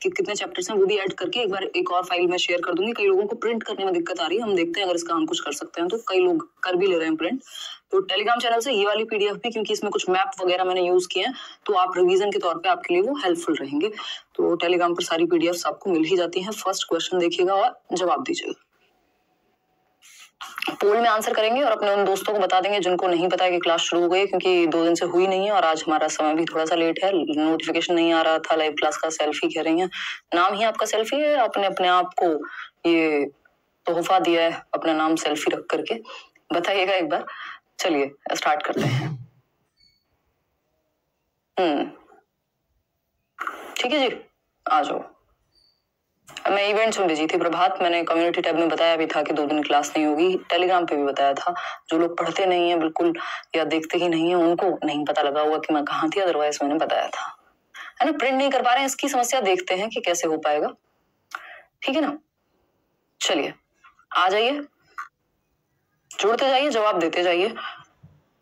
कि कितने चैप्टर्स हैं वो भी ऐड करके एक बार एक और फाइल में शेयर कर दूंगी। कई लोगों को प्रिंट करने में दिक्कत आ रही है, हम देखते हैं अगर इसका हम कुछ कर सकते हैं तो। कई लोग कर भी ले रहे हैं प्रिंट। तो टेलीग्राम चैनल से ये वाली पीडीएफ भी, क्योंकि इसमें कुछ मैप वगैरह मैंने यूज किए हैं, तो आप रिवीजन के तौर पे आपके लिए वो हेल्पफुल रहेंगे। तो टेलीग्राम पर सारी पीडीएफ आपको मिल ही जाती हैं। फर्स्ट क्वेश्चन देखिएगा और जवाब दीजिएगा। पोल में आंसर करेंगे और अपने उन दोस्तों को बता देंगे जिनको नहीं पता है कि क्लास शुरू हो गई, क्योंकि 2 दिन से हुई नहीं है और आज हमारा समय भी थोड़ा सा लेट है। नोटिफिकेशन नहीं आ रहा था लाइव क्लास का। सेल्फी कह रही है, नाम ही आपका सेल्फी है। आपने अपने आप को ये तोहफा दिया है, अपना नाम सेल्फी रख करके। बताइएगा एक बार। चलिए स्टार्ट करते हैं। ठीक है जी, आ जाओ। मैं इवेंट्स में बिजी थी प्रभात। मैंने कम्युनिटी टैब में बताया भी था कि 2 दिन क्लास नहीं होगी। टेलीग्राम पे भी बताया था। जो लोग पढ़ते नहीं है बिल्कुल या देखते ही नहीं है, उनको नहीं पता लगा हुआ कि मैं कहाँ थी, अदरवाइज मैंने बताया था, है ना। प्रिंट नहीं कर पा रहे हैं, इसकी समस्या देखते हैं कि कैसे हो पाएगा। ठीक है ना। चलिए आ जाइए, जुड़ते जाइए, जवाब देते जाइए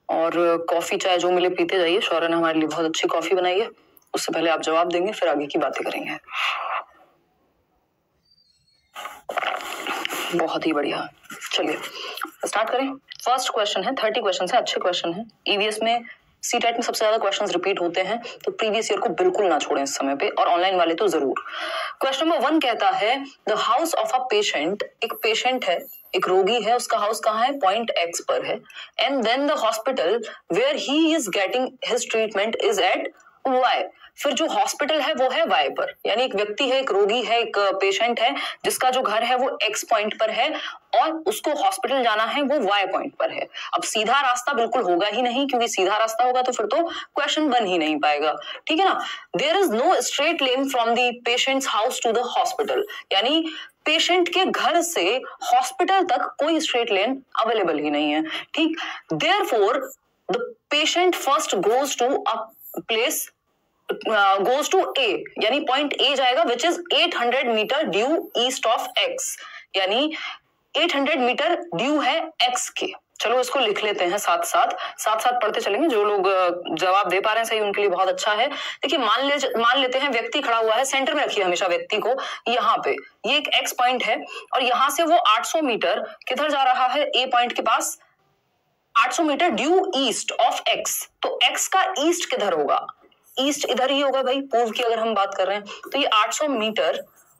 और कॉफी चाय जो मिले पीते जाइए। शौर्य ने हमारे लिए बहुत अच्छी कॉफी बनाई है। उससे पहले आप जवाब देंगे, फिर आगे की बातें करेंगे। बहुत ही बढ़िया। चलिए स्टार्ट करें। फर्स्ट क्वेश्चन है, 30 क्वेश्चन है, अच्छे क्वेश्चन है। ईवीएस में सीटेट में सबसे ज्यादा क्वेश्चंस रिपीट होते हैं, तो प्रीवियस ईयर को बिल्कुल ना छोड़ें इस समय पे, और ऑनलाइन वाले तो जरूर। क्वेश्चन नंबर 1 कहता है the house of a patient. एक पेशेंट है, एक रोगी है, उसका हाउस कहाँ है, पॉइंट एक्स पर है। And then the hospital where he is getting his treatment is at Y. फिर जो हॉस्पिटल है वो है वाई पर, यानी एक व्यक्ति है, एक रोगी है, एक पेशेंट है जिसका जो घर है वो एक्स पॉइंट पर है और उसको हॉस्पिटल जाना है वो वाई पॉइंट पर है। अब सीधा रास्ता बिल्कुल होगा ही नहीं, क्योंकि सीधा रास्ता होगा तो फिर तो क्वेश्चन बन ही नहीं पाएगा। ठीक है ना। There is no straight lane from the patients house to the hospital, यानी पेशेंट के घर से हॉस्पिटल तक कोई स्ट्रेट लेन अवेलेबल ही नहीं है। ठीक। Therefore the patient first goes to a place, goes to A, यानी पॉइंट A जाएगा which is 800 metre due east of X, यानी 800 मीटर ड्यू है X के। चलो इसको लिख लेते हैं, साथ साथ पढ़ते चलेंगे। जो लोग जवाब दे पा रहे हैं सही, उनके लिए बहुत अच्छा है। देखिए मान लेते हैं व्यक्ति खड़ा हुआ है, सेंटर में रखिए हमेशा व्यक्ति को, यहाँ पे ये एक X पॉइंट है और यहाँ से वो 800 मीटर किधर जा रहा है, A पॉइंट के पास 800 metre due east of X। तो X का ईस्ट किधर होगा, ईस्ट इधर ही होगा भाई, पूर्व की अगर हम बात कर रहे हैं। तो ये 800 मीटर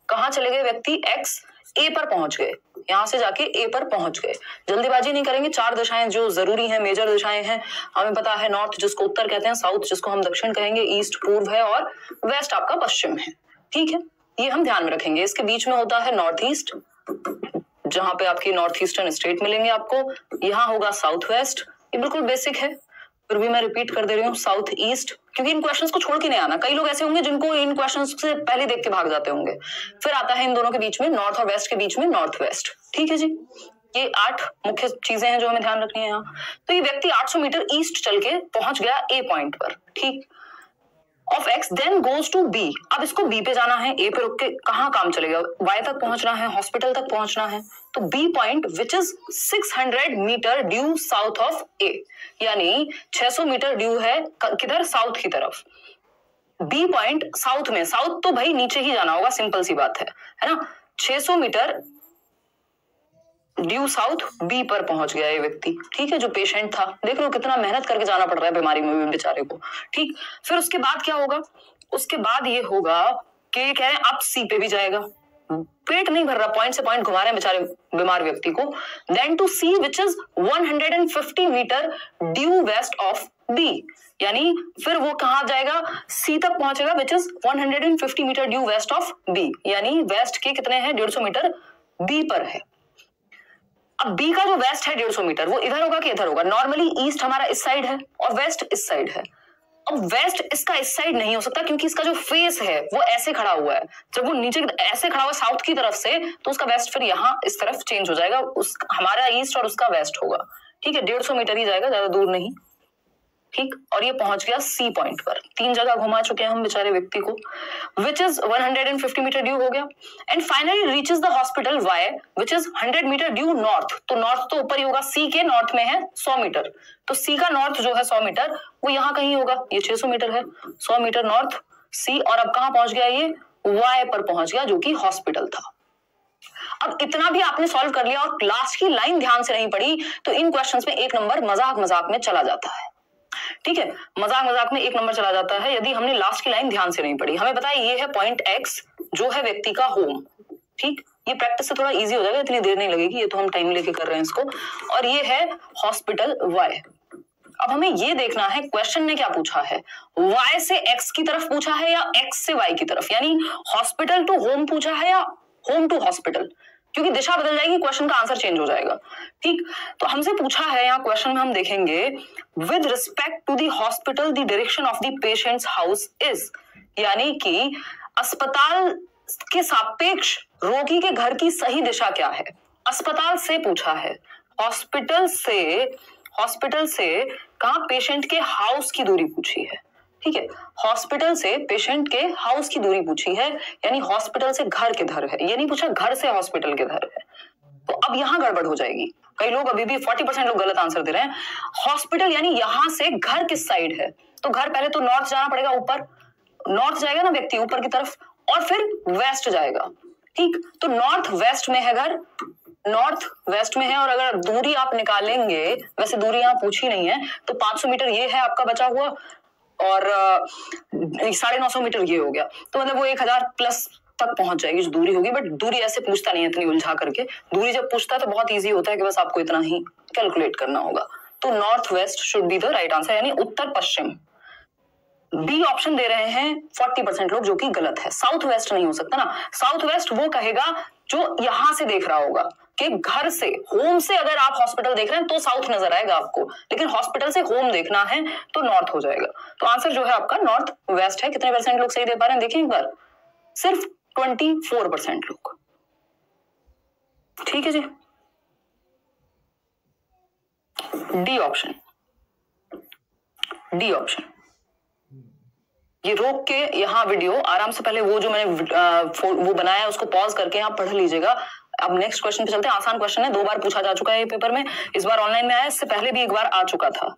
कहां चले गए व्यक्ति, एक्स, ए पर पहुंच गए। यहां से जाके ए पर पहुंच गए। जल्दीबाजी नहीं करेंगे। 4 दिशाएं जो जरूरी हैं, मेजर दिशाएं हैं, हमें पता है। नॉर्थ जिसको उत्तर कहते हैं, साउथ जिसको हम दक्षिण कहेंगे, ईस्ट पूर्व है और वेस्ट आपका पश्चिम है। ठीक है, ये हम ध्यान में रखेंगे। इसके बीच में होता है नॉर्थ ईस्ट, जहां पे आपकी नॉर्थ ईस्टर्न स्टेट मिलेंगे आपको। यहाँ होगा साउथ वेस्ट, ये बिल्कुल बेसिक है, फिर भी मैं रिपीट कर दे रही हूँ, साउथ ईस्ट, क्योंकि इन क्वेश्चंस को छोड़ के नहीं आना। कई लोग ऐसे होंगे जिनको इन क्वेश्चंस से पहले देख के भाग जाते होंगे। फिर आता है इन दोनों के बीच में, नॉर्थ और वेस्ट के बीच में नॉर्थ वेस्ट। ठीक है जी, ये 8 मुख्य चीजें हैं जो हमें ध्यान रखनी है यहाँ। तो ये व्यक्ति 800 मीटर ईस्ट चल के पहुंच गया ए पॉइंट पर, ठीक, of X, then goes to B. अब इसको बी पे जाना है, ए पे रुक के कहाँ काम चलेगा, वाई तक पहुंचना है, हॉस्पिटल तक पहुंचना है। तो B point which is 600 metre due south of A, यानी 600 मीटर ड्यू है किधर, साउथ की तरफ। बी पॉइंट साउथ में, साउथ तो भाई नीचे ही जाना होगा, सिंपल सी बात है ना। 600 मीटर ड्यू साउथ बी पर पहुंच गया ये व्यक्ति। ठीक है, जो पेशेंट था, देख लो कितना मेहनत करके जाना पड़ रहा है बीमारी में भी बेचारे को। ठीक, फिर उसके बाद क्या होगा, उसके बाद ये होगा कि कह रहे हैं अब सी पे भी जाएगा। पेट नहीं भर रहा, पॉइंट से पॉइंट घुमा रहे हैं बेचारे बीमार व्यक्ति को। Then to C which is 150 metre due west of B, यानी फिर वो कहां जाएगा, सी तक पहुंचेगा which is 150 metre due west of B, यानी वेस्ट के कितने हैं, 150 मीटर बी पर है। अब बी का जो वेस्ट है 150 मीटर, वो इधर होगा कि इधर होगा। नॉर्मली ईस्ट हमारा इस साइड है और वेस्ट इस साइड है। अब वेस्ट इसका इस साइड नहीं हो सकता, क्योंकि इसका जो फेस है वो ऐसे खड़ा हुआ है। जब वो नीचे ऐसे खड़ा हुआ साउथ की तरफ से, तो उसका वेस्ट फिर यहाँ इस तरफ चेंज हो जाएगा, हमारा ईस्ट और उसका वेस्ट होगा। ठीक है, 150 मीटर ही जाएगा, ज्यादा दूर नहीं। ठीक, और ये पहुंच गया सी पॉइंट पर। 3 जगह घुमा चुके हैं हम बेचारे व्यक्ति को, विच इज 150 मीटर ड्यू हो गया। And finally reaches the hospital Y which is 100 metre due north. तो नॉर्थ तो ऊपर ही होगा, सी के नॉर्थ में है 100 मीटर, तो सी का नॉर्थ जो है 100 मीटर वो यहाँ कहीं होगा। ये 600 मीटर है, 100 मीटर नॉर्थ सी, और अब कहाँ पहुंच गया ये, वाई पर पहुंच गया जो कि हॉस्पिटल था। अब इतना भी आपने सॉल्व कर लिया और लास्ट की लाइन ध्यान से नहीं पढ़ी तो इन क्वेश्चंस में 1 नंबर मजाक मजाक में चला जाता है। ठीक है, मजाक मजाक में 1 नंबर चला जाता है यदि हमने लास्ट की लाइन ध्यान से नहीं पढ़ी। हमें पता है ये है पॉइंट एक्स जो है व्यक्ति का होम। ठीक, ये प्रैक्टिस से थोड़ा इजी हो जाएगा, इतनी देर नहीं लगेगी, ये तो हम टाइम लेके कर रहे हैं इसको। और ये है हॉस्पिटल वाई। अब हमें ये देखना है क्वेश्चन ने क्या पूछा है, y से x की तरफ पूछा है या x से y की तरफ, यानी हॉस्पिटल टू होम पूछा है या होम टू हॉस्पिटल, क्योंकि दिशा बदल जाएगी क्वेश्चन का आंसर चेंज हो जाएगा। ठीक, तो हमसे पूछा है यहाँ क्वेश्चन में हम देखेंगे with respect to the hospital the direction of the patients house is, यानी कि अस्पताल के सापेक्ष रोगी के घर की सही दिशा क्या है। अस्पताल से पूछा है, हॉस्पिटल से कहा पेशेंट के हाउस की दूरी पूछी है। ठीक है, हॉस्पिटल से पेशेंट के हाउस की दूरी पूछी है, यानी हॉस्पिटल से घर किधर है, ये नहीं पूछा घर से हॉस्पिटल किधर है। तो अब यहां गड़बड़ हो जाएगी, कई लोग अभी भी 40% लोग गलत आंसर दे रहे हैं। हॉस्पिटल यानी यहां से घर किस साइड है, तो घर पहले तो नॉर्थ जाना पड़ेगा, ऊपर नॉर्थ जाएगा ना व्यक्ति ऊपर की तरफ, और फिर वेस्ट जाएगा। ठीक, तो नॉर्थ वेस्ट में है घर, नॉर्थ वेस्ट में है, और अगर दूरी आप निकालेंगे, वैसे दूरी यहाँ पूछी नहीं है, तो 500 मीटर ये है आपका बचा हुआ, और 950 मीटर ये हो गया, तो मतलब वो 1000 प्लस तक पहुंच जाएगी जो दूरी होगी। बट दूरी ऐसे पूछता नहीं है इतनी उलझा करके, दूरी जब पूछता है तो बहुत ईजी होता है कि बस आपको इतना ही कैलकुलेट करना होगा। तो north west should be the right answer, यानी उत्तर पश्चिम। बी ऑप्शन दे रहे हैं 40% लोग, जो कि गलत है। साउथ वेस्ट नहीं हो सकता ना, साउथ वेस्ट वो कहेगा जो यहां से देख रहा होगा कि घर से होम से अगर आप हॉस्पिटल देख रहे हैं तो साउथ नजर आएगा आपको, लेकिन हॉस्पिटल से होम देखना है तो नॉर्थ हो जाएगा। तो आंसर जो है आपका नॉर्थ वेस्ट है। कितने परसेंट लोग सही दे पा रहे हैं देखिए एक बार, सिर्फ 24% लोग। ठीक है जी, डी ऑप्शन, डी ऑप्शन। ये रोक के यहाँ वीडियो आराम से पहले वो जो मैंने वो बनाया है उसको पॉज करके यहाँ पढ़ लीजिएगा। अब नेक्स्ट क्वेश्चन पे चलते हैं। आसान क्वेश्चन है, 2 बार पूछा जा चुका है ये पेपर में, इस बार ऑनलाइन में आया, इससे पहले भी 1 बार आ चुका था।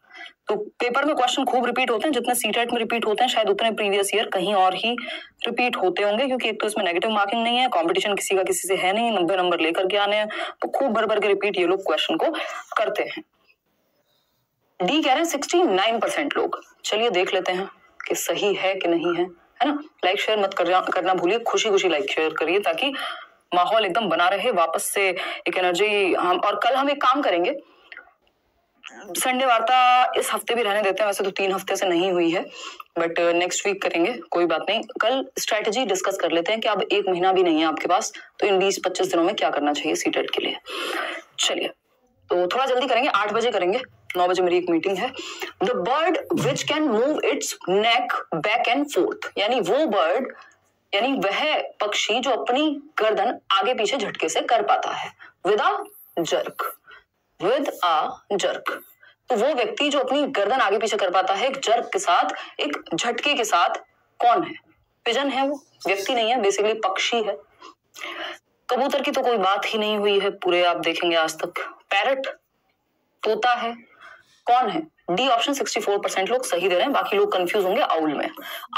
तो पेपर में क्वेश्चन खूब रिपीट होते हैं, जितने सीटेट में रिपीट होते हैं शायद उतने प्रीवियस ईयर कहीं और ही रिपीट होते होंगे, क्योंकि एक तो इसमें नेगेटिव मार्किंग नहीं है, कॉम्पिटिशन किसी का किसी से है नहीं, 90 नंबर लेकर के आने हैं, तो खूब भर भर के रिपीट ये लोग क्वेश्चन को करते हैं। डी कह रहे हैं 69% लोग। चलिए देख लेते हैं कि सही है कि नहीं है ना। लाइक शेयर मत करना भूलिए, खुशी खुशी लाइक शेयर करिए ताकि माहौल एकदम बना रहे, वापस से एक एनर्जी हम। और कल हम एक काम करेंगे, संडे वार्ता इस हफ्ते भी रहने देते हैं, वैसे तो 3 हफ्ते से नहीं हुई है, बट नेक्स्ट वीक करेंगे, कोई बात नहीं। कल स्ट्रेटेजी डिस्कस कर लेते हैं कि अब 1 महीना भी नहीं है आपके पास, तो इन 20-25 दिनों में क्या करना चाहिए सीटेट के लिए। चलिए, तो थोड़ा जल्दी करेंगे, 8 बजे करेंगे, 9 बजे मेरी एक मीटिंग है। The bird which can move it's neck back and fourth, यानी वो बर्ड, यानी वह पक्षी जो अपनी गर्दन आगे पीछे झटके से कर पाता है, with a jerk, with a jerk. तो वो व्यक्ति जो अपनी गर्दन आगे पीछे कर पाता है एक जर्क के साथ, एक झटके के साथ, कौन है? पिजन है, वो व्यक्ति नहीं है, बेसिकली पक्षी है। कबूतर की तो कोई बात ही नहीं हुई है पूरे, आप देखेंगे आज तक। पैरट, तोता है, कौन है? डी ऑप्शन 64% लोग सही दे रहे हैं, बाकी लोग कंफ्यूज होंगे आउल में।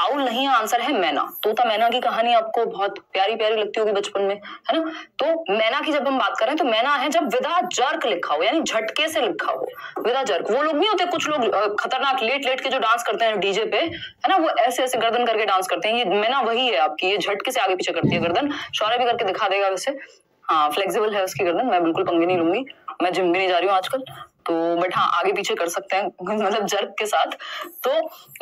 आउल नहीं है, आंसर है मैना। तोता मैना की कहानी आपको बहुत प्यारी प्यारी लगती होगी बचपन में, है ना। तो मैना की जब हम बात करें तो मैना है जब विदा जर्क लिखा हो, यानी झटके से लिखा हो, विदा जर्क। वो लोग नहीं होते कुछ लोग खतरनाक लेट लेट के जो डांस करते हैं डीजे पे, है ना, वो ऐसे ऐसे गर्दन करके डांस करते हैं, ये मैना वही है आपकी, ये झटके से आगे पीछे करती है गर्दन। शौर्य भी करके दिखा देगा वैसे, हाँ फ्लेक्सिबल है उसकी गर्दन, मैं बिल्कुल पंगे नहीं लूंगी, मैं जिम भी नहीं जा रही हूँ आजकल, तो बट हाँ आगे पीछे कर सकते हैं मतलब जर्क के साथ। तो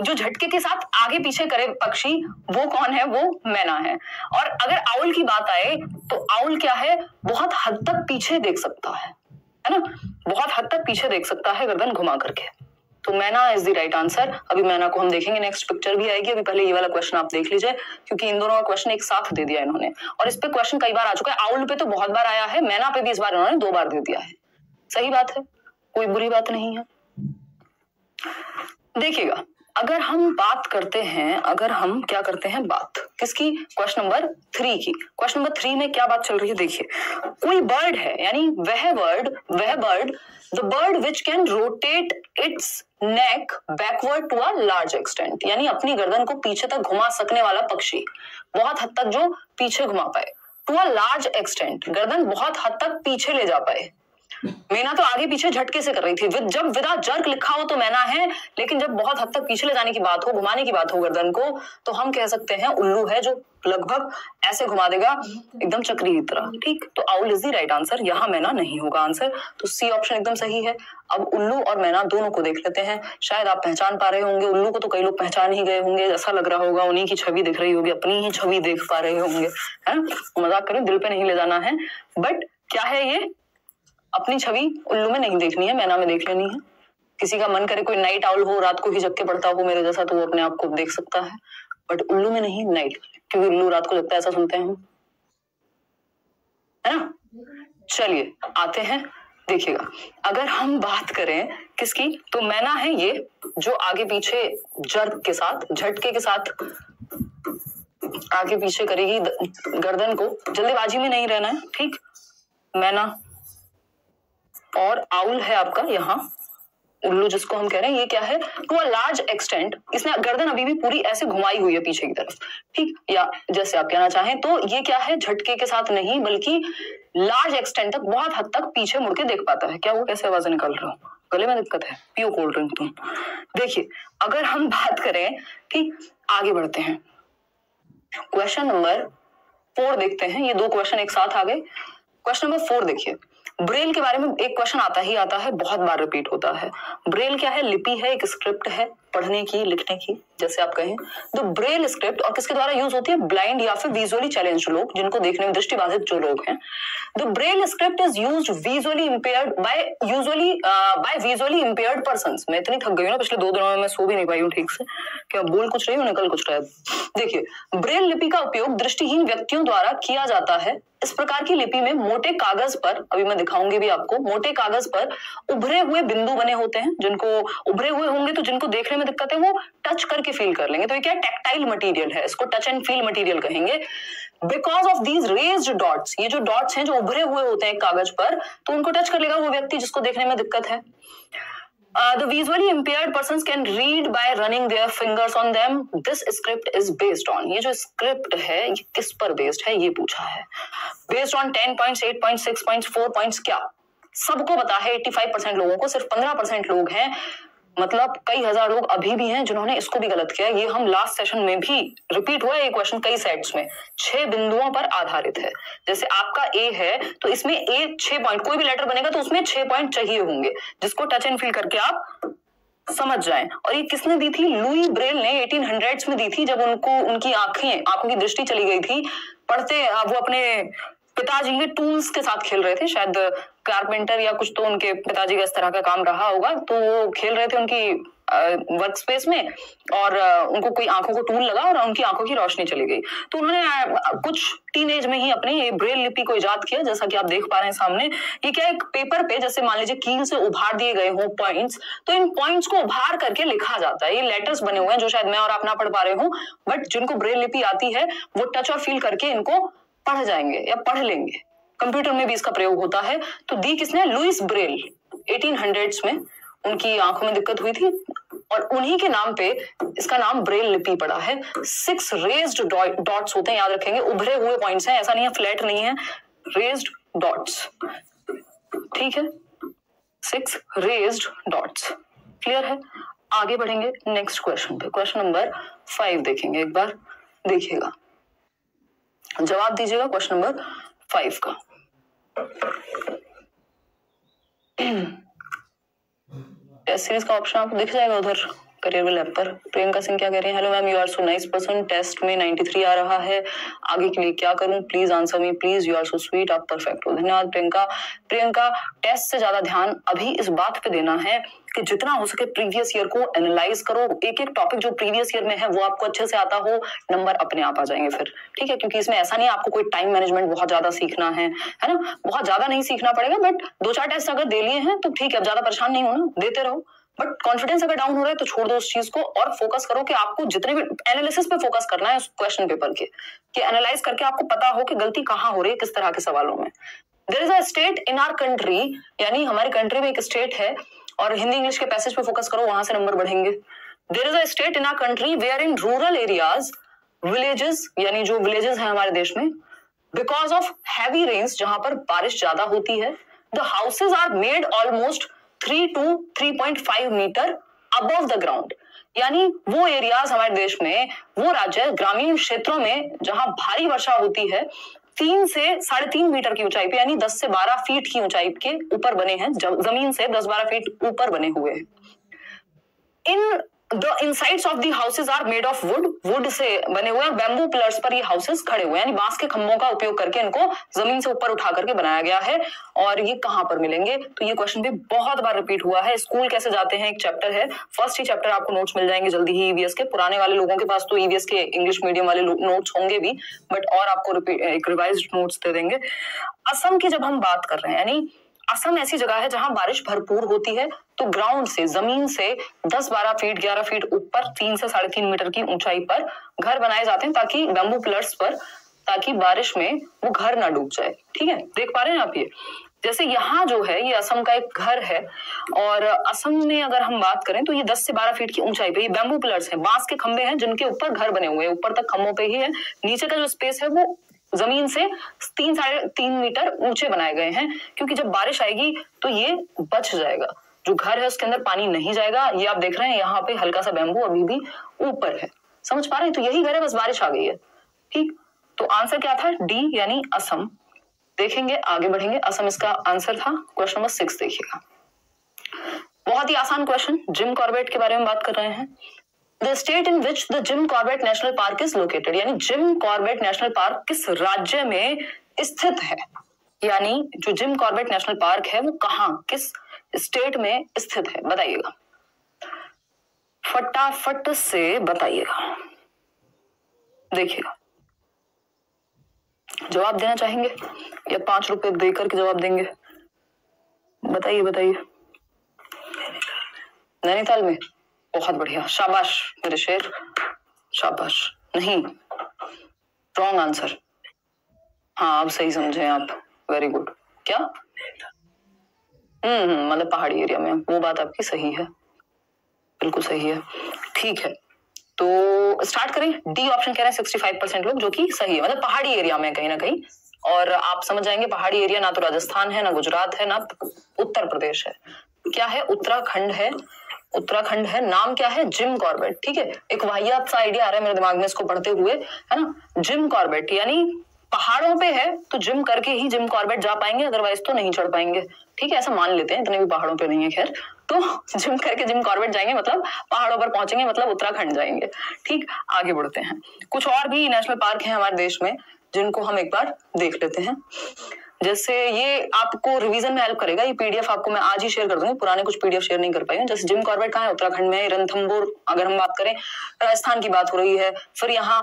जो झटके के साथ आगे पीछे करे पक्षी, वो कौन है? वो मैना है। और अगर आउल की बात आए तो आउल क्या है? बहुत हद तक पीछे देख सकता है ना, बहुत हद तक पीछे देख सकता है गर्दन घुमा करके। तो मैना इज द राइट आंसर। अभी मैना को हम देखेंगे, नेक्स्ट पिक्चर भी आएगी, अभी पहले ये वाला क्वेश्चन आप देख लीजिए, क्योंकि इन दोनों का क्वेश्चन एक साथ दे दिया इन्होंने, और इस पे क्वेश्चन कई बार आ चुका है। आउल पे तो बहुत बार आया है, मैना पे भी इस बार इन्होंने 2 बार दे दिया है। सही बात है, कोई बुरी बात नहीं है। देखिएगा, अगर हम बात करते हैं, अगर हम क्या करते हैं बात किसकी, क्वेश्चन नंबर 3 की। क्वेश्चन नंबर 3 में क्या बात चल रही है देखिए, कोई बर्ड है, यानी वह bird the bird which can rotate its neck backward to a large extent, यानी अपनी गर्दन को पीछे तक घुमा सकने वाला पक्षी, बहुत हद तक जो पीछे घुमा पाए, टू अ लार्ज एक्सटेंट, गर्दन बहुत हद तक पीछे ले जा पाए। मैना तो आगे पीछे झटके से कर रही थी, जब विदा जर्क लिखा हो तो मैना है, लेकिन जब बहुत हद तक पीछे ले जाने की बात हो, घुमाने की बात हो गर्दन को, तो हम कह सकते हैं उल्लू है, जो लगभग ऐसे घुमा देगा एकदम चक्री की तरह। ठीक, तो owl is the right answer, यहाँ मैना नहीं होगा आंसर, तो सी ऑप्शन एकदम सही है। अब उल्लू और मैना दोनों को देख लेते हैं, शायद आप पहचान पा रहे होंगे। उल्लू को तो कई लोग पहचान ही गए होंगे, ऐसा लग रहा होगा उन्हीं की छवि दिख रही होगी, अपनी ही छवि देख पा रहे होंगे, है ना। मजाक करें, दिल पे नहीं ले जाना है, बट क्या है ये, अपनी छवि उल्लू में नहीं देखनी है, मैना में देख लेनी है। किसी का मन करे कोई नाइट आउल हो, रात को ही जग के पड़ता हो मेरे जैसा, तो वो अपने आप को देख सकता है, बट उल्लू में नहीं, नाइट, क्योंकि उल्लू रात को जगता है, ऐसा सुनते हैं, है ना। चलिए आते हैं, देखिएगा, अगर हम बात करें किसकी, तो मैना है ये, जो आगे पीछे जर्क के साथ, झटके के साथ आगे पीछे करेगी गर्दन को, जल्दीबाजी में नहीं रहना है, ठीक। मैना और आउल है आपका यहाँ उल्लू, जिसको हम कह रहे हैं, ये क्या है, टू अ लार्ज एक्सटेंट, इसने गर्दन अभी भी पूरी ऐसे घुमाई हुई है पीछे की तरफ, ठीक, या जैसे आप कहना चाहें, तो ये क्या है, झटके के साथ नहीं, बल्कि लार्ज एक्सटेंट तक, बहुत हद तक पीछे मुड़ के देख पाता है। क्या वो कैसे आवाजें निकाल रहा हूँ, गले में दिक्कत है, पियो कोल्ड ड्रिंक तुम। देखिए, अगर हम बात करें, ठीक, आगे बढ़ते हैं, क्वेश्चन नंबर 4 देखते हैं, ये 2 क्वेश्चन एक साथ आ गए। क्वेश्चन नंबर 4 देखिए, ब्रेल के बारे में एक क्वेश्चन आता ही आता है, बहुत बार रिपीट होता है। ब्रेल क्या है, लिपि है, एक स्क्रिप्ट है पढ़ने की, लिखने की, जैसे आप कहें। तो ब्रेल स्क्रिप्ट और किसके द्वारा यूज होती है, ब्लाइंड या फिर विजुअली चैलेंज्ड लोग, जिनको देखने में दृष्टिबाधित जो लोग हैं। The Braille script is used visually impaired by visually impaired persons. मैं इतनी थक गई हूं ना, पिछले 2 दिनों में मैं सो भी नहीं पाई हूं ठीक से, क्या बोल कुछ रही हूँ, निकल कुछ रहा है। देखिए, ब्रेल लिपि का उपयोग दृष्टिहीन व्यक्तियों द्वारा किया जाता है। इस प्रकार की लिपि में मोटे कागज पर, अभी मैं दिखाऊंगी भी आपको, मोटे कागज पर उभरे हुए बिंदु बने होते हैं, जिनको उभरे हुए होंगे तो जिनको देखने में दिक्कत है वो टच करके फील कर लेंगे, तो ये क्या टैक्टाइल मटेरियल है, इसको टच एंड फील मटेरियल कहेंगे। Because of these raised dots, ये जो डॉट्स हैं जो उभरे हुए होते हैं कागज पर, तो उनको टच कर लेगा वो व्यक्ति जिसको देखने में दिक्कत है। The visually impaired persons can read by running their fingers on them. This script is based on, ये जो स्क्रिप्ट है ये किस पर बेस्ड है, ये पूछा है। Based on 10 points, 8 points, 6 points, 4 points, क्या सबको पता है 85% लोगों को, सिर्फ 15% लोग हैं, मतलब कई हजार लोग अभी भी हैं जिन्होंने इसको भी गलत किया। ये हम लास्ट सेशन में भी रिपीट हुआ है, ये क्वेश्चन कई सेट्स में 6 बिंदुओं पर आधारित है। जैसे आपका ए है तो इसमें ए 6 पॉइंट, कोई भी लेटर बनेगा तो उसमें 6 पॉइंट चाहिए होंगे, जिसको टच एंड फील करके आप समझ जाएं। और ये किसने दी थी, लुई ब्रेल ने 1800s में दी थी, जब उनकी आंखों की दृष्टि चली गई थी। पढ़ते वो अपने पिताजी के टूल्स के साथ खेल रहे थे, शायद कारपेंटर या कुछ, तो उनके पिताजी का इस तरह का काम रहा होगा, तो वो खेल रहे थे उनकी वर्क स्पेस में, और उनको कोई आंखों को टूल लगा और उनकी आंखों की रोशनी चली गई, तो उन्होंने कुछ टीनेज में ही अपने ये ब्रेल लिपि को इजाद किया, जैसा कि आप देख पा रहे हैं सामने। ये क्या, एक पेपर पे जैसे मान लीजिए कील से उभार दिए गए हो पॉइंट्स, तो इन पॉइंट्स को उभार करके लिखा जाता है। ये लेटर्स बने हुए हैं जो शायद मैं और आप ना पढ़ पा रहे हो, बट जिनको ब्रेल लिपि आती है वो टच और फील करके इनको पढ़ जाएंगे या पढ़ लेंगे। कंप्यूटर में भी इसका प्रयोग होता है। तो दी किसने, लुइस ब्रेल, 1800s में उनकी आंखों में दिक्कत हुई थी और उन्हीं के नाम पे इसका नाम ब्रेल लिपि पड़ा है। 6 रेज्ड डॉट्स होते हैं, याद रखेंगे, उभरे हुए पॉइंट्स हैं, ऐसा नहीं है फ्लैट नहीं है, रेज्ड डॉट्स, ठीक है, 6 रेज्ड डॉट्स, क्लियर है। आगे बढ़ेंगे नेक्स्ट क्वेश्चन पे, क्वेश्चन नंबर 5 देखेंगे, एक बार देखिएगा, जवाब दीजिएगा क्वेश्चन नंबर 5 का। टेस्ट सीरीज का ऑप्शन आपको दिख जाएगा उधर करियर लैब पर। प्रियंका सिंह क्या कह रही है, hello ma'am, you are so nice person, test में 93 आ रहा है, आगे के लिए क्या करूं, please answer me please, you are so sweet, आप परफेक्ट हो। धन्यवाद प्रियंका, टेस्ट से ज्यादा ध्यान अभी इस बात पे देना है कि जितना हो सके प्रीवियस ईयर को एनालाइज करो, एक एक टॉपिक जो प्रीवियस ईयर में है वो आपको अच्छे से आता हो, नंबर अपने आप आ जाएंगे फिर, ठीक है, क्योंकि इसमें ऐसा नहीं आपको कोई टाइम मैनेजमेंट बहुत ज्यादा सीखना है ना, बहुत ज्यादा नहीं सीखना पड़ेगा, बट 2-4 टेस्ट अगर दे लिए हैं तो ठीक है, अब ज्यादा परेशान नहीं होना, देते रहो, बट कॉन्फिडेंस अगर डाउन हो रहा है तो छोड़ दो उस चीज को और फोकस करो कि आपको जितने भी एनालिसिस पे फोकस करना है उस क्वेश्चन पेपर के, कि एनालाइज करके आपको पता हो कि गलती कहाँ हो रही है किस तरह के सवालों में। There is a state in our country, यानी हमारी कंट्री में एक स्टेट है, और हिंदी इंग्लिश के पैसेज पे फोकस करो, वहां से नंबर बढ़ेंगे। There is a state in our country where in rural areas villages, यानी जो विलेजेस हैं हमारे देश में, बिकॉज ऑफ हैवी रेन्स, जहां पर बारिश ज्यादा होती है, the houses are made almost 3 to 3.5 metre above the ground. यानी वो एरियाज हमारे देश में, वो राज्य ग्रामीण क्षेत्रों में जहां भारी वर्षा होती है, 3 से 3.5 मीटर की ऊंचाई पे, यानी 10 से 12 फीट की ऊंचाई के ऊपर बने हैं, जमीन से 10-12 फीट ऊपर बने हुए हैं। In the insides of the houses are made of wood से बने हुए हैं, बैम्बू पिलर्स पर ये हाउसेज खड़े हुए हैं, यानी बांस के खंभों का उपयोग करके इनको जमीन से ऊपर उठा करके बनाया गया है। और ये कहां पर मिलेंगे, तो ये क्वेश्चन भी बहुत बार रिपीट हुआ है। स्कूल कैसे जाते हैं एक चैप्टर है, फर्स्ट ही चैप्टर आपको नोट्स मिल जाएंगे जल्दी ही ईवीएस के। पुराने वाले लोगों के पास तो ईवीएस के इंग्लिश मीडियम वाले नोट्स होंगे भी, बट और आपको एक रिवाइज्ड नोट्स दे देंगे। असम की जब हम बात कर रहे हैं, यानी असम ऐसी जगह है जहां बारिश भरपूर होती है, तो ग्राउंड से, जमीन से 10-12 फीट 11 फीट ऊपर 3 से 3.5 मीटर की ऊंचाई पर घर बनाए जाते हैं, ताकि बैम्बू पिलर्स पर, ताकि बारिश में वो घर ना डूब जाए। ठीक है, देख पा रहे हैं आप ये, जैसे यहाँ जो है ये असम का एक घर है, और असम में अगर हम बात करें तो ये 10 से 12 फीट की ऊंचाई पे ये बैम्बू पिलर्स हैं, बांस के खंभे हैं जिनके ऊपर घर बने हुए हैं, ऊपर तक खंभों पे ही है, नीचे का जो स्पेस है वो जमीन से 3-3.5 मीटर ऊंचे बनाए गए हैं, क्योंकि जब बारिश आएगी तो ये बच जाएगा, जो घर है उसके अंदर पानी नहीं जाएगा। ये आप देख रहे हैं यहाँ पे हल्का सा बैम्बू अभी भी ऊपर है, समझ पा रहे हैं, तो यही घर है, बस बारिश आ गई है। ठीक, तो आंसर क्या था, डी यानी असम। देखेंगे, आगे बढ़ेंगे, असम इसका आंसर था। क्वेश्चन नंबर 6 देखिएगा, बहुत ही आसान क्वेश्चन, जिम कॉर्बेट के बारे में बात कर रहे हैं। The state in which the Jim Corbett National Park is located, यानी जिम कॉर्बेट नेशनल पार्क किस राज्य में स्थित है, यानी जो जिम कॉर्बेट नेशनल पार्क है वो कहाँ, किस स्टेट में स्थित है, बताइएगा, फटाफट से बताइएगा। देखिएगा, जवाब देना चाहेंगे या 5 रुपए देकर के जवाब देंगे, बताइए बताइए। नैनीताल में, बहुत बढ़िया, शाबाश मेरे शेर, शाबाश। नहीं, रॉन्ग आंसर। हाँ, अब सही समझे आप, वेरी गुड। क्या, मतलब पहाड़ी एरिया में, वो बात आपकी सही है, बिल्कुल सही है। ठीक है, तो स्टार्ट करें। डी ऑप्शन कह रहे हैं 65% लोग, जो कि सही है, मतलब पहाड़ी एरिया में कहीं ना कहीं। और आप समझ जाएंगे पहाड़ी एरिया ना तो राजस्थान है, ना गुजरात है, ना उत्तर प्रदेश है, क्या है, उत्तराखंड है। उत्तराखंड है, नाम क्या है, जिम कॉर्बेट। ठीक है, एक वाहियात सा आइडिया आ रहा है मेरे दिमाग में इसको पढ़ते हुए, है ना, जिम कॉर्बेट, यानी पहाड़ों पे है तो जिम करके ही जिम कॉर्बेट जा पाएंगे, अदरवाइज तो नहीं चढ़ पाएंगे। ठीक है, ऐसा मान लेते हैं, इतने भी पहाड़ों पे नहीं है खैर, तो जिम करके जिम कॉर्बेट जाएंगे मतलब पहाड़ों पर पहुंचेंगे, मतलब उत्तराखंड जाएंगे। ठीक, आगे बढ़ते हैं। कुछ और भी नेशनल पार्क हैं हमारे देश में जिनको हम एक बार देख लेते हैं। जैसे ये आपको रिवीजन में हेल्प करेगा, ये पीडीएफ आपको मैं आज ही शेयर कर दूंगी, पुराने कुछ पीडीएफ शेयर नहीं कर पाई हूँ। जैसे जिम कॉर्बेट कहाँ है, उत्तराखंड में। रणथंभौर अगर हम बात करें, राजस्थान की बात हो रही है। फिर यहाँ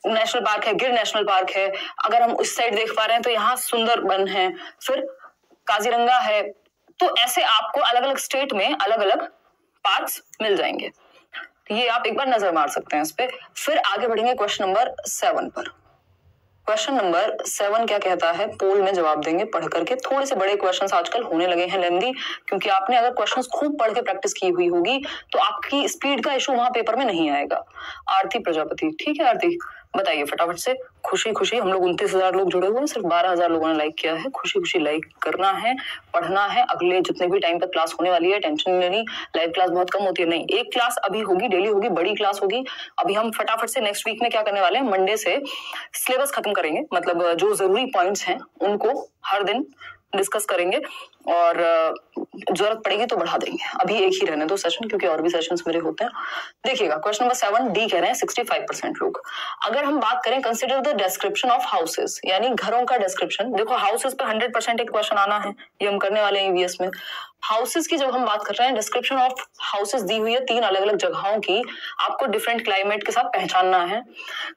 नेशनल पार्क है, गिर नेशनल पार्क है। अगर हम उस साइड देख पा रहे हैं तो यहाँ सुंदरबन है, फिर काजीरंगा है। तो ऐसे आपको अलग अलग स्टेट में अलग अलग पार्क्स मिल जाएंगे, ये आप एक बार नजर मार सकते हैं इस पे। फिर आगे बढ़ेंगे क्वेश्चन नंबर 7 पर। क्वेश्चन नंबर 7 क्या कहता है, पोल में जवाब देंगे पढ़ करके। थोड़े से बड़े क्वेश्चंस आजकल होने लगे हैं लेंदी, क्योंकि आपने अगर क्वेश्चंस खूब पढ़ के प्रैक्टिस की हुई होगी तो आपकी स्पीड का इशू वहां पेपर में नहीं आएगा। आरती प्रजापति, ठीक है आरती, बताइए फटाफट से। खुशी खुशी, हम लोग 29,000 लोग जुड़े हुए हैं, सिर्फ 12,000 लोगों ने लाइक किया है। खुशी खुशी लाइक करना है, पढ़ना है। अगले जितने भी टाइम तक क्लास होने वाली है, टेंशन नहीं लेनी। लाइव क्लास बहुत कम होती है, नहीं, एक क्लास अभी होगी, डेली होगी, बड़ी क्लास होगी। अभी हम फटाफट से नेक्स्ट वीक में क्या करने वाले हैं, मंडे से सिलेबस खत्म करेंगे, मतलब जो जरूरी पॉइंट्स हैं उनको हर दिन डिस्कस करेंगे, और जरूरत पड़ेगी तो बढ़ा देंगे। अभी एक ही रहने दो सेशन, क्योंकि और भी सेशंस मेरे होते हैं। देखिएगा क्वेश्चन नंबर 7 डी कह रहे हैं 65% लोग। अगर हम बात करें, consider the description of houses, यानी घरों का डिस्क्रिप्शन। देखो हाउसेस पे 100% एक क्वेश्चन आना है, ये हम करने वाले हैं ईवीएस में। हाउसेस की जब हम बात कर रहे हैं, डिस्क्रिप्शन ऑफ हाउसेस दी हुई है 3 अलग अलग जगहों की, आपको डिफरेंट क्लाइमेट के साथ पहचानना है।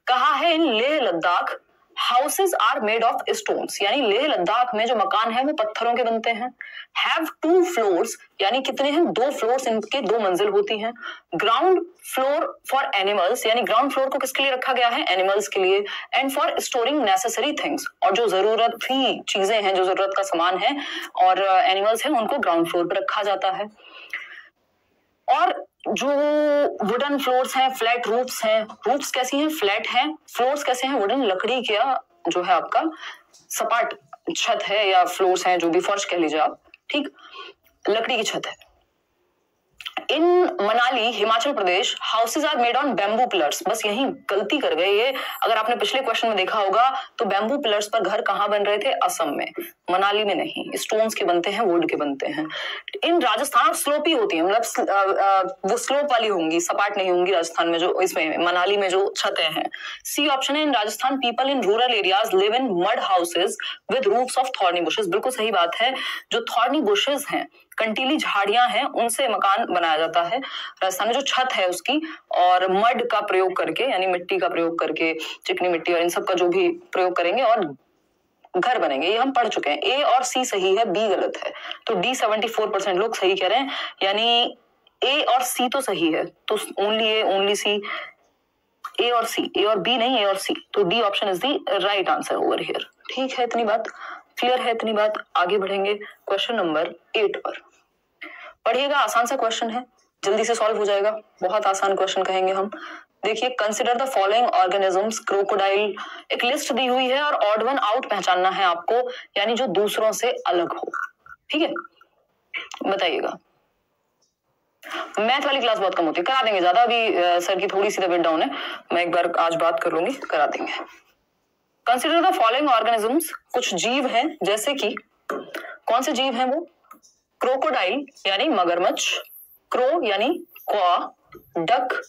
कहा है in Leh Ladakh houses are made of stones, यानी लेह लद्दाख में जो मकान है वो पत्थरों के बनते हैं। हैव 2 फ्लोर्स, यानी कितने हैं, 2 फ्लोर्स, इनके 2 मंजिल होती हैं। ग्राउंड फ्लोर फॉर एनिमल्स, यानी ग्राउंड फ्लोर को किसके लिए रखा गया है, एनिमल्स के लिए। And for storing necessary things, और जो जरूरत की चीजें हैं, जो जरूरत का सामान है और एनिमल्स हैं, उनको ग्राउंड फ्लोर पर रखा जाता है। और जो वुडन फ्लोर्स हैं, फ्लैट रूफ्स हैं, रूफ्स कैसी हैं, फ्लैट हैं, फ्लोर्स कैसे हैं, वुडन, लकड़ी का जो है आपका सपाट छत है, या फ्लोर्स हैं, जो भी फर्श कह लीजिए आप, ठीक, लकड़ी की छत है। In Manali, Himachal Pradesh, houses are made on bamboo pillars, बस यही गलती कर गए ये। अगर आपने पिछले क्वेश्चन में देखा होगा तो बैम्बू पिलर्स पर घर कहां बन रहे थे, असम में, मनाली में नहीं, स्टोन्स के बनते हैं, वुड के बनते हैं। इन राजस्थान स्लोपी होती है, मतलब वो स्लोप वाली होंगी, सपाट नहीं होंगी राजस्थान में, जो इसमें मनाली में जो छतें हैं। सी ऑप्शन है, in Rajasthan people in rural areas live in mud houses with roofs of thorny bushes, बिल्कुल सही बात है। जो थॉर्नी बुशेस हैं, कंटीली झाड़ियां हैं, उनसे मकान बनाया जाता है राजस्थान में, जो छत है उसकी, और मड का प्रयोग करके, यानी मिट्टी का प्रयोग करके, चिकनी मिट्टी और इन सब का जो भी प्रयोग करेंगे और घर बनेंगे। ये हम पढ़ चुके हैं। ए और सी सही है, बी गलत है। तो डी 74% लोग सही कह रहे हैं, यानी ए और सी तो सही है, तो ओनली ए ओनली सी, ए और सी, ए और बी नहीं, ए और सी, तो D option is the right answer over here. ठीक है, इतनी बात क्लियर है, इतनी बात। आगे बढ़ेंगे क्वेश्चन नंबर 8 पर। पढ़िएगा, आसान सा क्वेश्चन है, जल्दी से सॉल्व हो जाएगा, बहुत आसान क्वेश्चन कहेंगे हम। देखिए, consider the following organisms, crocodile, एक लिस्ट दी हुई है और ऑड वन आउट पहचानना है आपको, यानी जो दूसरों से अलग हो। ठीक है, बताइएगा। मैथ वाली क्लास बहुत कम होती है, करा देंगे ज्यादा, अभी सर की थोड़ी सी तबीयत डाउन है, मैं एक बार आज बात कर लूंगी, करा देंगे। कंसिडर द फॉलोइंग ऑर्गेनिजम्स, कुछ जीव हैं, जैसे कि कौन से जीव हैं वो, क्रोकोडाइल यानी मगरमच्छ, क्रो यानी कौआ, डक,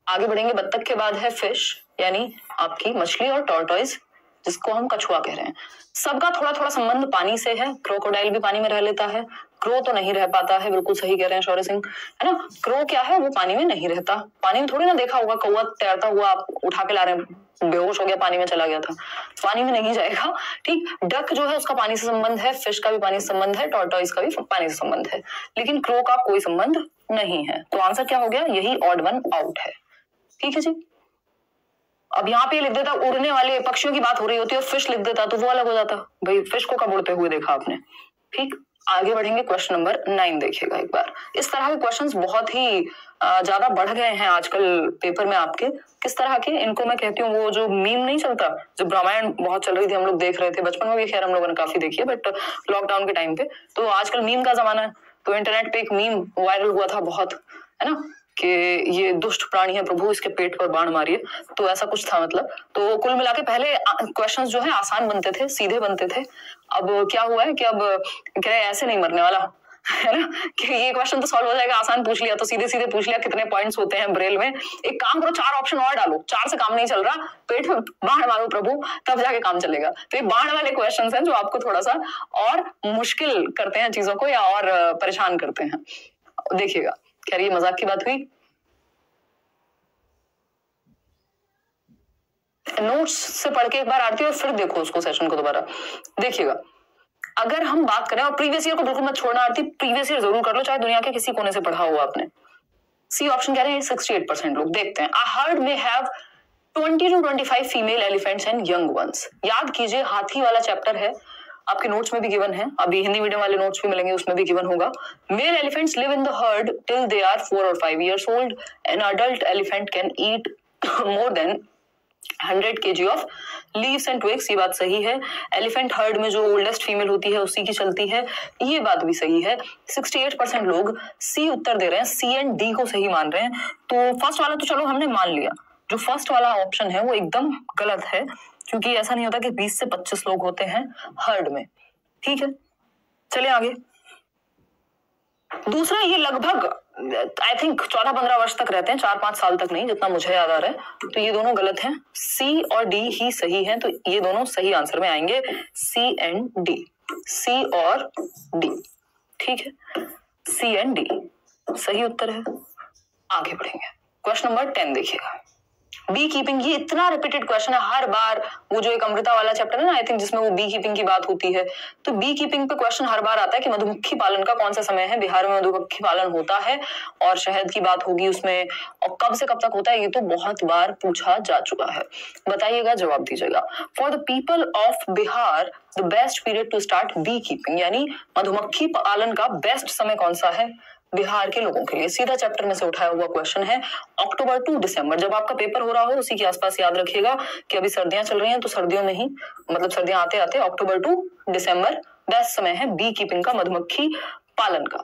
आगे बढ़ेंगे, बत्तख के बाद है फिश यानी आपकी मछली, और टॉर्टोइज जिसको हम कछुआ कह रहे हैं। सबका थोड़ा थोड़ा संबंध पानी से है, क्रोकोडाइल भी पानी में रह लेता है, क्रो तो नहीं रह पाता है, बिल्कुल सही कह रहे हैं शौर्य सिंह, है ना। क्रो क्या है, वो पानी में नहीं रहता, पानी में थोड़ी ना देखा होगा कौआ तैरता हुआ आप उठा के ला रहे हैं, बेहोश हो गया, पानी में चला गया था, पानी में नहीं जाएगा। ठीक, डक जो है उसका पानी से संबंध है, फिश का भी पानी से संबंध है, टॉर्टोइज का भी पानी से संबंध है, लेकिन क्रो का कोई संबंध नहीं है। तो आंसर क्या हो गया, यही ऑड वन आउट है। ठीक है जी। अब यहाँ पे लिख देता उड़ने वाले पक्षियों की बात हो रही होती है, और फिश लिख देता तो वो अलग हो जाता, भाई फिश को कब उड़ते हुए देखा आपने। ठीक, आगे बढ़ेंगे, क्वेश्चन नंबर 9 देखिएगा एक बार। इस तरह के क्वेश्चंस बहुत ही ज्यादा बढ़ गए हैं आजकल पेपर में आपके। किस तरह के, इनको मैं कहती हूँ वो जो मीम नहीं चलता, जब रामायण बहुत चल रही थी, हम लोग देख रहे थे बचपन में भी, खैर हम लोगों ने काफी देखी है, बट लॉकडाउन के टाइम पे, तो आजकल मीम का जमाना है, तो इंटरनेट पे एक मीम वायरल हुआ था बहुत, है ना, कि ये दुष्ट प्राणी है प्रभु, इसके पेट पर बाण मारिए, तो ऐसा कुछ था मतलब। तो कुल मिला के पहले क्वेश्चंस जो है आसान बनते थे, सीधे बनते थे। अब क्या हुआ है कि अब कह रहे ऐसे नहीं मरने वाला, है ना, कि ये क्वेश्चन तो सॉल्व हो जाएगा, आसान पूछ लिया तो सीधे सीधे पूछ लिया, कितने पॉइंट्स होते हैं ब्रेल में, एक काम करो 4 ऑप्शन और डालो, 4 से काम नहीं चल रहा, पेट में बाण मारो प्रभु, तब जाके काम चलेगा। तो ये बाण वाले क्वेश्चंस हैं जो आपको थोड़ा सा और मुश्किल करते हैं चीजों को, या और परेशान करते हैं। देखिएगा, खैर ये मजाक की बात हुई। नोट्स से पढ़ के एक बार आरती और फिर देखो उसको, सेशन को दोबारा देखिएगा। अगर हम बात करें, और प्रीवियस ईयर को बिल्कुल मत छोड़ना आरती, प्रीवियस ईयर जरूर कर लो, चाहे दुनिया के किसी कोने से पढ़ा हुआ आपने। सी ऑप्शन कह रहे हैं 68% लोग। देखते हैं, अ हर्ड में have 20 to 25 female elephants and young ones. याद कीजिए, हाथी वाला चैप्टर है, आपके नोट्स में भी गिवन है, अभी हिंदी मीडियम वाले नोट्स भी मिलेंगे, उसमें भी गिवन होगा। Male elephants live in the herd till they are 4 or 5 years old. An adult elephant can eat more than 100 kg of leaves and twigs. ये बात सही है। एलिफेंट हर्ड में जो ओल्डेस्ट फीमेल होती है उसी की चलती है, ये बात भी सही है। 68% लोग सी उत्तर दे रहे हैं, सी एंड डी को सही मान रहे हैं। तो फर्स्ट वाला तो चलो हमने मान लिया, जो फर्स्ट वाला ऑप्शन है वो एकदम गलत है, क्योंकि ऐसा नहीं होता कि 20 से 25 लोग होते हैं हर्ड में। ठीक है, चलिए आगे। दूसरा, ये लगभग आई थिंक 14-15 वर्ष तक रहते हैं, 4-5 साल तक नहीं, जितना मुझे याद आ रहा है। तो ये दोनों गलत हैं, सी और डी ही सही हैं, तो ये दोनों सही आंसर में आएंगे, सी एंड डी, सी और डी। ठीक है, सी एंड डी सही उत्तर है। आगे बढ़ेंगे, क्वेश्चन नंबर 10 देखिएगा। बी कीपिंग, ये इतना रिपीटेड क्वेश्चन है हर बार। वो जो एक अमृता वाला चैप्टर है ना, आई थिंक, जिसमें वो बी कीपिंग की बात होती है, तो बी कीपिंग पे क्वेश्चन हर बार आता है कि मधुमक्खी पालन का कौन सा समय है, बिहार में मधुमक्खी पालन होता है, और शहद की बात होगी उसमें, और कब से कब तक होता है, ये तो बहुत बार पूछा जा चुका है। बताइएगा, जवाब दीजिएगा। For the people of Bihar the best period to start bee keeping, यानी मधुमक्खी पालन का बेस्ट समय कौन सा है बिहार के लोगों के लिए। सीधा चैप्टर में से उठाया हुआ क्वेश्चन है। अक्टूबर टू दिसंबर, जब आपका पेपर हो रहा हो उसी के आसपास याद रखिएगा कि अभी सर्दियां चल रही हैं, तो सर्दियों में ही, मतलब सर्दियां आते आते अक्टूबर टू दिसंबर बेस्ट समय है बी कीपिंग का, मधुमक्खी पालन का।